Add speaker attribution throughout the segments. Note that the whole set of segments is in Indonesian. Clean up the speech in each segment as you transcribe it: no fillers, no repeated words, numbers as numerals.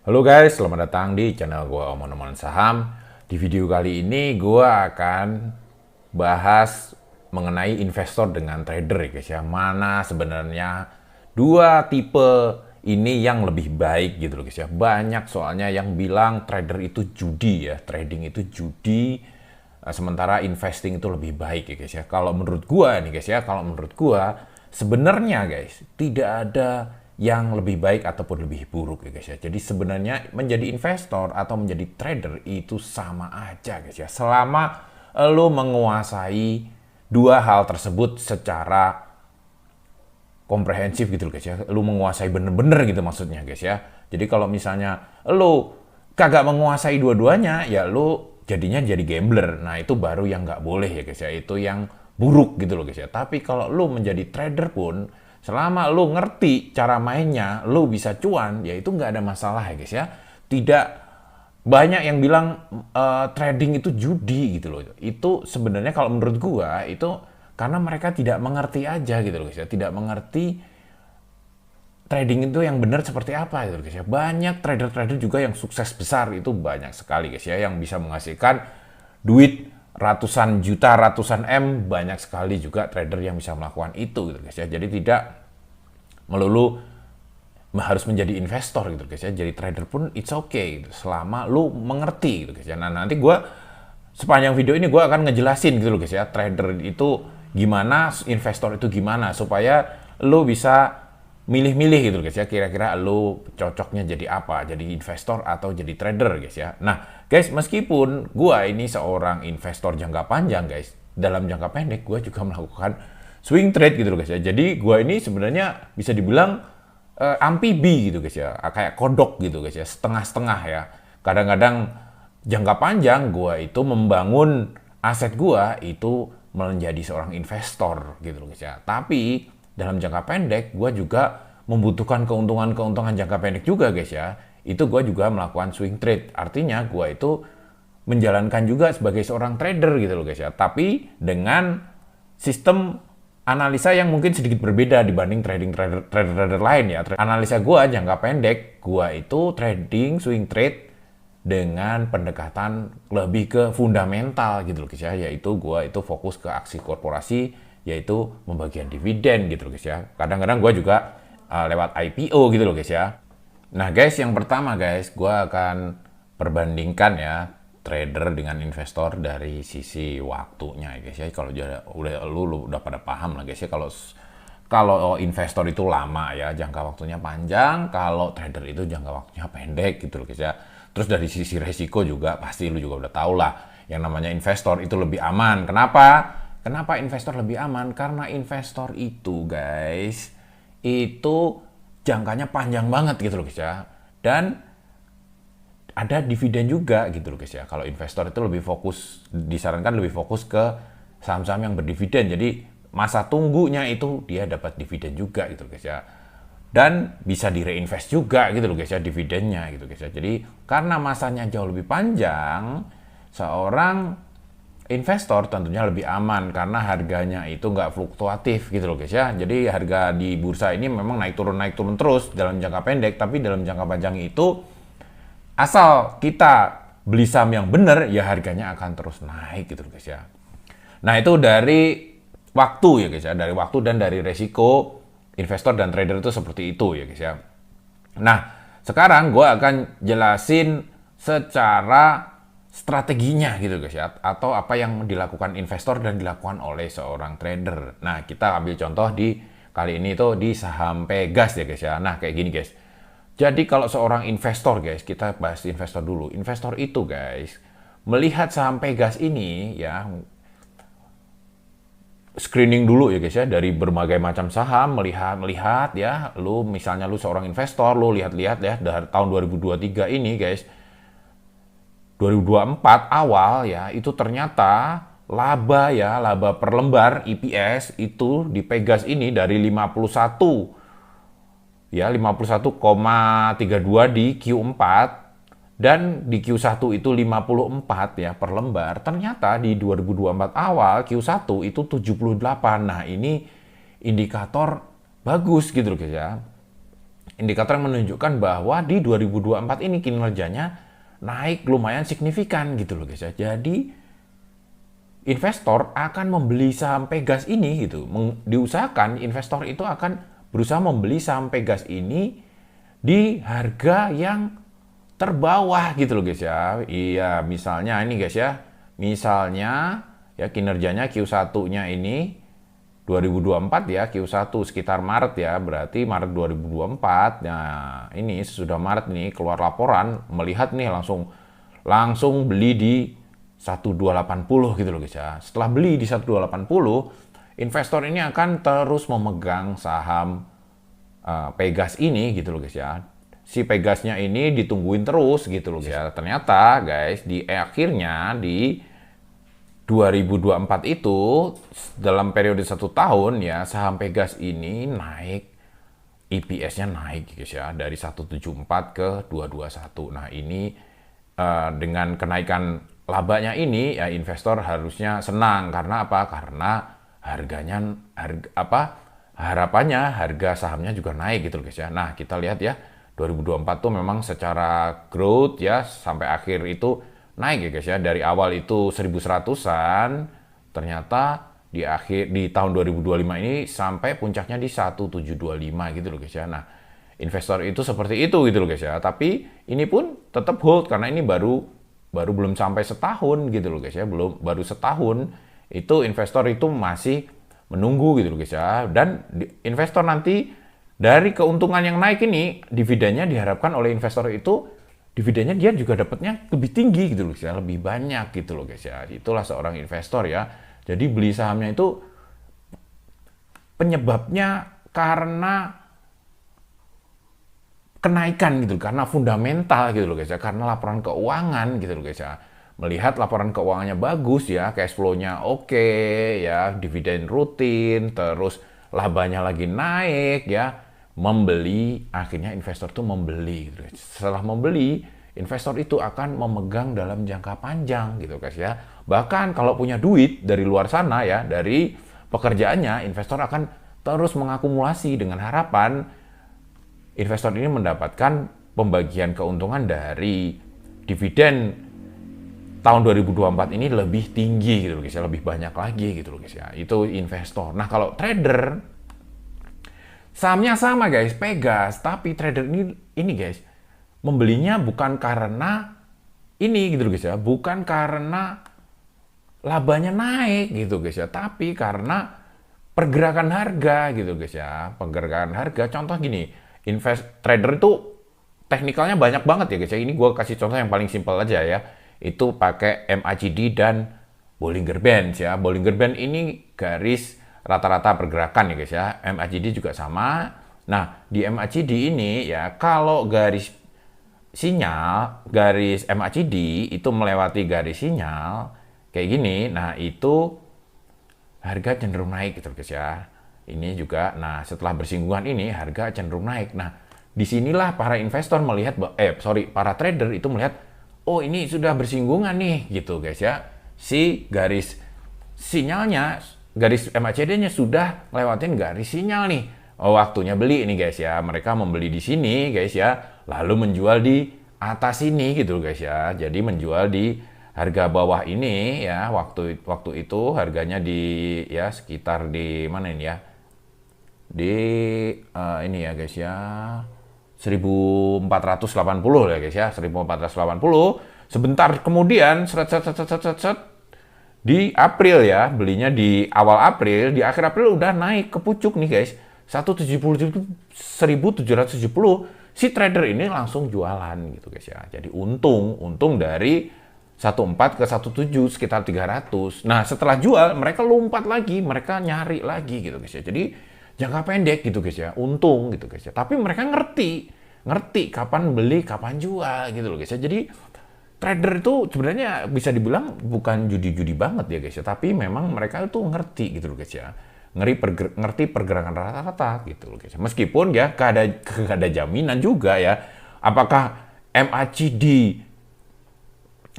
Speaker 1: Halo guys, selamat datang di channel gue Omong-Omongan Saham. Di video kali ini gue akan bahas mengenai investor dengan trader ya guys ya. Mana sebenarnya dua tipe ini yang lebih baik gitu loh guys ya. Banyak soalnya yang bilang trader itu judi ya, trading itu judi. Sementara investing itu lebih baik ya guys ya. Kalau menurut gue nih guys ya, kalau menurut gue sebenarnya guys tidak ada yang lebih baik ataupun lebih buruk ya guys ya. Jadi sebenarnya menjadi investor atau menjadi trader itu sama aja guys ya. Selama lo menguasai dua hal tersebut secara komprehensif gitu loh guys ya. Lo menguasai bener-bener gitu maksudnya guys ya. Jadi kalau misalnya lo kagak menguasai dua-duanya ya lo jadinya jadi gambler. Nah itu baru yang nggak boleh ya guys ya. Itu yang buruk gitu loh guys ya. Tapi kalau lo menjadi trader pun selama lu ngerti cara mainnya, lu bisa cuan, ya itu nggak ada masalah ya guys ya. Tidak banyak yang bilang trading itu judi gitu loh. Itu sebenarnya kalau menurut gua itu karena mereka tidak mengerti aja gitu loh guys ya. Tidak mengerti trading itu yang benar seperti apa gitu loh guys ya. Banyak trader-trader juga yang sukses besar itu banyak sekali guys ya. Yang bisa menghasilkan duit ratusan juta, ratusan M, banyak sekali juga trader yang bisa melakukan itu gitu guys ya. Jadi tidak melulu harus menjadi investor gitu guys ya. Jadi trader pun it's okay gitu, selama lu mengerti gitu guys ya. Nah, nanti gue sepanjang video ini gue akan ngejelasin gitu loh guys ya, trader itu gimana, investor itu gimana, supaya lu bisa milih-milih gitu guys ya, kira-kira lu cocoknya jadi apa, jadi investor atau jadi trader guys ya. Nah guys, meskipun gue ini seorang investor jangka panjang guys, dalam jangka pendek gue juga melakukan swing trade gitu loh guys ya. Jadi gue ini sebenarnya bisa dibilang amfibi gitu guys ya, kayak kodok gitu guys ya, setengah-setengah ya. Kadang-kadang jangka panjang gue itu membangun aset gue itu menjadi seorang investor gitu loh guys ya. Tapi dalam jangka pendek gue juga membutuhkan keuntungan-keuntungan jangka pendek juga guys ya. Itu gue juga melakukan swing trade. Artinya gue itu menjalankan juga sebagai seorang trader gitu loh guys ya. Tapi dengan sistem analisa yang mungkin sedikit berbeda dibanding trader lain ya. Analisa gue jangka pendek, gue itu trading swing trade dengan pendekatan lebih ke fundamental gitu loh guys ya, yaitu gue itu fokus ke aksi korporasi, yaitu pembagian dividen gitu loh guys ya. Kadang-kadang gue juga lewat IPO gitu loh guys ya. Nah guys, yang pertama guys, gue akan perbandingkan ya trader dengan investor dari sisi waktunya ya guys ya. Kalau udah lu udah pada paham lah guys ya, kalau investor itu lama ya, jangka waktunya panjang, kalau trader itu jangka waktunya pendek gitu loh guys ya. Terus dari sisi resiko juga pasti lu juga udah tahu lah, yang namanya investor itu lebih aman. Kenapa? Kenapa investor lebih aman? Karena investor itu guys, itu jangkanya panjang banget gitu loh guys ya. Dan ada dividen juga gitu loh guys ya. Kalau investor itu lebih fokus, disarankan lebih fokus ke saham-saham yang berdividen. Jadi masa tunggunya itu dia dapat dividen juga gitu loh guys ya. Dan bisa di-reinvest juga gitu loh guys ya, dividennya gitu guys ya. Jadi karena masanya jauh lebih panjang, seorang investor tentunya lebih aman karena harganya itu nggak fluktuatif gitu loh guys ya. Jadi harga di bursa ini memang naik turun terus dalam jangka pendek, tapi dalam jangka panjang itu asal kita beli saham yang benar ya harganya akan terus naik gitu loh guys ya. Nah itu dari waktu ya guys ya, dari waktu dan dari resiko investor dan trader itu seperti itu ya guys ya. Nah, sekarang gue akan jelasin secara strateginya gitu guys ya, atau apa yang dilakukan investor dan dilakukan oleh seorang trader. Nah, kita ambil contoh di kali ini tuh di saham Pegas ya guys ya. Nah, kayak gini guys. Jadi kalau seorang investor guys, kita bahas investor dulu. Investor itu guys, melihat saham Pegas ini ya, screening dulu ya guys ya, dari berbagai macam saham, melihat ya, lu misalnya lu seorang investor, lu lihat-lihat ya dari tahun 2023 ini guys, 2024 awal ya, itu ternyata laba per lembar EPS itu di Pegas ini dari 51 ya, 51,32 di Q4 dan di Q1 itu 54 ya per lembar. Ternyata di 2024 awal Q1 itu 78. Nah, ini indikator bagus gitu loh guys ya. indikator yang menunjukkan bahwa di 2024 ini kinerjanya naik lumayan signifikan gitu loh guys ya. Jadi investor akan membeli saham Pegas ini gitu. Diusahakan investor itu akan berusaha membeli saham Pegas ini di harga yang terbawah gitu loh guys ya. Iya, misalnya ini guys ya. Misalnya ya kinerjanya Q1-nya ini 2024 ya, Q1 sekitar Maret ya, berarti Maret 2024. Nah, ini sesudah Maret nih keluar laporan, melihat nih langsung beli di 1280 gitu loh guys ya. Setelah beli di 1280, investor ini akan terus memegang saham Pegas ini gitu loh guys ya. Si Pegasnya ini ditungguin terus gitu loh guys ya. Ternyata guys di akhirnya di 2024 itu dalam periode 1 tahun ya saham Pegas ini naik, EPS-nya naik guys ya, dari 174 ke 221. Nah ini dengan kenaikan labanya ini ya investor harusnya senang. Karena apa? Karena harapannya harga sahamnya juga naik gitu loh guys ya. Nah kita lihat ya 2024 tuh memang secara growth ya sampai akhir itu naik ya guys ya. Dari awal itu 1100-an, ternyata di tahun 2025 ini sampai puncaknya di 1725 gitu loh guys ya. Nah, investor itu seperti itu gitu loh guys ya. Tapi ini pun tetap hold karena ini baru belum sampai setahun gitu loh guys ya. Baru setahun itu investor itu masih menunggu gitu loh guys ya. Dan investor nanti dari keuntungan yang naik ini, dividennya diharapkan oleh investor itu dividennya dia juga dapatnya lebih tinggi gitu loh ya, lebih banyak gitu loh guys ya. Itulah seorang investor ya. Jadi beli sahamnya itu penyebabnya karena kenaikan gitu, karena fundamental gitu loh guys ya, karena laporan keuangan gitu loh guys ya. Melihat laporan keuangannya bagus ya, cash flow-nya oke ya, dividen rutin, terus labanya lagi naik ya. Akhirnya investor tuh membeli gitu. Setelah membeli, investor itu akan memegang dalam jangka panjang gitu guys ya. Bahkan kalau punya duit dari luar sana ya, dari pekerjaannya, investor akan terus mengakumulasi dengan harapan investor ini mendapatkan pembagian keuntungan dari dividen tahun 2024 ini lebih tinggi gitu guys ya, lebih banyak lagi gitu guys ya. Itu investor. Nah, kalau trader sahamnya sama guys, Pegas, tapi trader ini guys membelinya bukan karena ini gitu guys ya, bukan karena labanya naik gitu guys ya, tapi karena pergerakan harga gitu guys ya, pergerakan harga. Contoh gini, trader itu teknikalnya banyak banget ya guys ya. Ini gue kasih contoh yang paling simpel aja ya, itu pakai MACD dan Bollinger Bands ya. Bollinger Band ini garis rata-rata pergerakan ya guys ya. MACD juga sama. Nah, di MACD ini ya, kalau garis MACD itu melewati garis sinyal kayak gini, nah itu harga cenderung naik gitu guys ya. Ini juga, nah setelah bersinggungan ini harga cenderung naik. Nah, disinilah para investor melihat, para trader itu melihat, oh ini sudah bersinggungan nih gitu guys ya. Si garis sinyalnya, garis MACD-nya sudah lewatin garis sinyal nih. Oh, waktunya beli ini guys ya. Mereka membeli di sini guys ya, lalu menjual di atas ini gitu guys ya. Jadi menjual di harga bawah ini ya. Waktu itu harganya di ya sekitar di mana ini ya? Di ini ya guys ya. 1480 ya guys ya. 1480. Sebentar kemudian di April ya, belinya di awal April, di akhir April udah naik ke pucuk nih guys. 1770. Si trader ini langsung jualan gitu guys ya. Jadi untung dari 14 ke 17 sekitar 300. Nah, setelah jual mereka lompat lagi, mereka nyari lagi gitu guys ya. Jadi jangka pendek gitu guys ya. Untung gitu guys ya. Tapi mereka ngerti kapan beli, kapan jual gitu loh guys ya. Jadi trader itu sebenarnya bisa dibilang bukan judi-judi banget ya guys ya, tapi memang mereka itu ngerti gitu loh guys ya. Ngerti pergerakan rata-rata gitu loh guys. Meskipun ya gak ada jaminan juga ya. Apakah MACD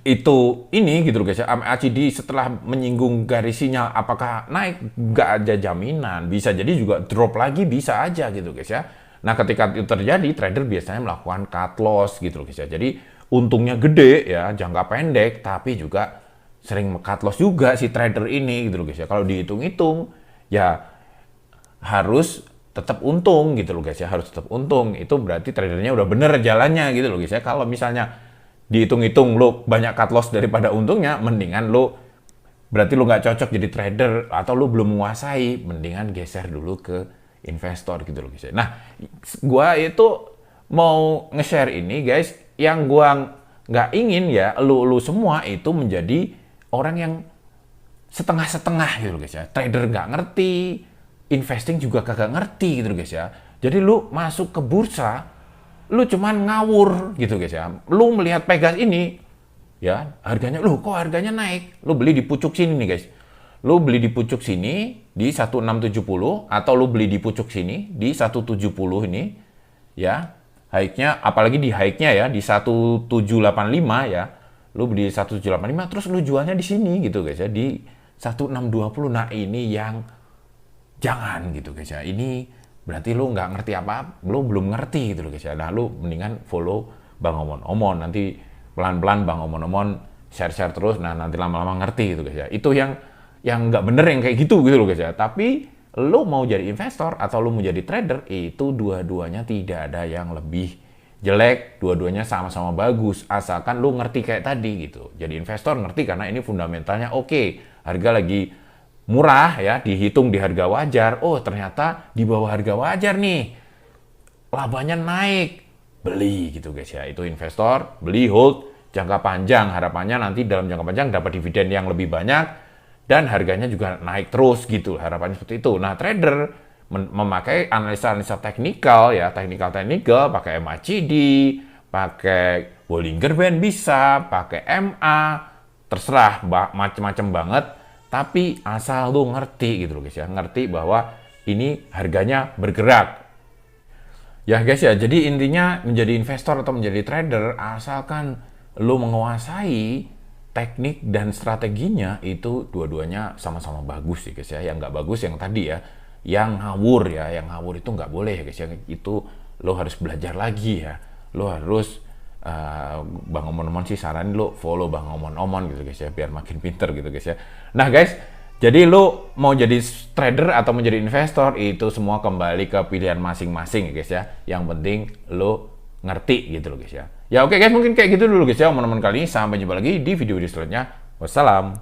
Speaker 1: itu ini gitu loh guys ya. MACD setelah menyinggung garis sinyal apakah naik? Gak ada jaminan. Bisa jadi juga drop lagi, bisa aja gitu guys ya. Nah, ketika itu terjadi, trader biasanya melakukan cut loss gitu loh guys ya. Jadi untungnya gede ya, jangka pendek, tapi juga sering cut loss juga si trader ini gitu loh guys ya. Kalau dihitung-hitung ya harus tetap untung gitu loh guys ya, harus tetap untung. Itu berarti tradernya udah bener jalannya gitu loh guys ya. Kalau misalnya dihitung-hitung lo banyak cut loss daripada untungnya, mendingan lo berarti lo nggak cocok jadi trader atau lo belum menguasai, mendingan geser dulu ke investor gitu loh guys. Nah, gua itu mau nge-share ini guys, yang gua nggak ingin ya lu semua itu menjadi orang yang setengah-setengah gitu loh guys ya. Trader nggak ngerti, investing juga kagak ngerti gitu loh guys ya. Jadi lu masuk ke bursa, lu cuman ngawur gitu guys ya. Lu melihat Pegas ini, ya harganya, lu kok harganya naik? Lu beli di pucuk sini nih guys. Lu beli di pucuk sini di 1670 atau lu beli di pucuk sini di 170 ini ya. High-nya apalagi di high-nya ya di 1785 ya. Lu beli di 1785 terus lu jualnya di sini gitu guys ya di 1620. Nah, ini yang jangan gitu guys ya. Ini berarti lu nggak ngerti apa, lu belum ngerti gitu loh guys ya. Nah, lu mendingan follow Bang Omon. Nanti pelan-pelan Bang Omon share-share terus, nah nanti lama-lama ngerti gitu guys ya. Itu yang nggak bener yang kayak gitu loh guys ya. Tapi lo mau jadi investor atau lo mau jadi trader, itu dua-duanya tidak ada yang lebih jelek, dua-duanya sama-sama bagus, asalkan lo ngerti kayak tadi gitu. Jadi investor ngerti karena ini fundamentalnya oke. Harga lagi murah ya, dihitung di harga wajar, oh ternyata di bawah harga wajar nih, labanya naik, beli gitu guys ya. Itu investor, beli, hold, jangka panjang, harapannya nanti dalam jangka panjang dapat dividen yang lebih banyak dan harganya juga naik terus gitu, harapannya seperti itu. Nah, trader memakai analisa-analisa teknikal ya, teknikal, pakai MACD, pakai Bollinger Band bisa, pakai MA, terserah macam-macam banget, tapi asal lu ngerti gitu loh guys ya, ngerti bahwa ini harganya bergerak. Ya guys ya, jadi intinya menjadi investor atau menjadi trader, asalkan lu menguasai teknik dan strateginya, itu dua-duanya sama-sama bagus sih guys ya. Yang nggak bagus yang tadi ya, yang ngawur ya, yang ngawur itu nggak boleh ya guys ya. Itu lo harus belajar lagi ya, lo harus Bang Omon sih saranin lo follow Bang Omon gitu guys ya, biar makin pinter gitu guys ya. Nah guys, jadi lo mau jadi trader atau menjadi investor, itu semua kembali ke pilihan masing-masing ya guys ya. Yang penting lo ngerti gitu loh guys ya. Ya oke guys, mungkin kayak gitu dulu guys ya teman-teman kali ini. Sampai jumpa lagi di video selanjutnya. Wassalam.